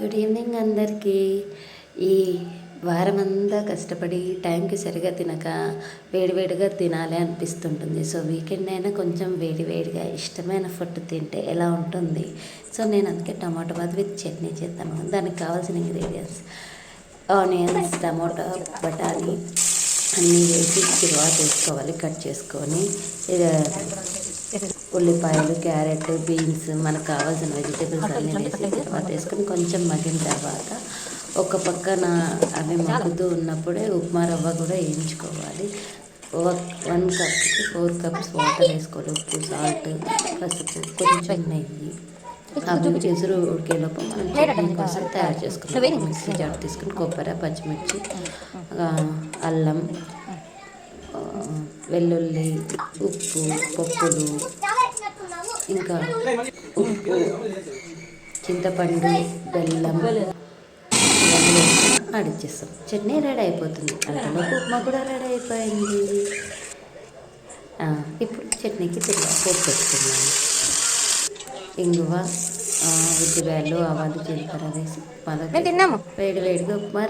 Good evening అందరికీ. ఈ వారమంతా కష్టపడి టైంకి సరిగా తినక వేడివేడిగా తినాలి అనిపిస్తుంటుంది. సో వీకెండ్ అయినా కొంచెం వేడివేడిగా ఇష్టమైన ఫుడ్ తింటే ఎలా ఉంటుంది. సో నేను అందుకే టమాటో బాత్ విత్ చట్నీ చేద్దాము. దానికి కావాల్సిన ఇంగ్రీడియంట్స్ ఆనియన్స్, టమాటా, బఠానీ అన్నీ వేసి తిరువాత వేసుకోవాలి. కట్ చేసుకొని ఉల్లిపాయలు, క్యారెట్, బీన్స్ మనకు కావాల్సిన వెజిటేబుల్స్ అన్నీ వేసి తర్వాత వేసుకొని కొంచెం మగ్గిన తర్వాత ఒక పక్కన అవి మగ్గుతూ ఉన్నప్పుడే ఉప్మా రవ్వ కూడా వేయించుకోవాలి. 1 కప్కి 4 కప్స్ వాటర్ వేసుకోవాలి. ఉప్పు, సాల్ట్, పసుపు, కొంచెం నెయ్యి. అవి ఎసురు ఉడికేలోపు మనం చట్నీ కోసం తయారు చేసుకున్నాం. మిక్సీ జార్ తీసుకుని కొబ్బరి, పచ్చిమిర్చి, అల్లం, వెల్లుల్లి, ఉప్పు, పప్పులు, ఇంకా ఉప్పు, చింతపండు, బెల్లం ఇవన్నీ ఆడిచ్చేస్తాం. చట్నీ రెడీ అయిపోతుంది. అంతలోపు ఉప్మా కూడా రెడీ అయిపోయింది. ఇప్పుడు చట్నీకి పోపు పెట్టుకున్నాను. ఇంగువ, ఉద్దిబ్యాళ్ళు, ఆవాలు, జీలకర్ర వేసి వేడి వేడిగా ఉప్మా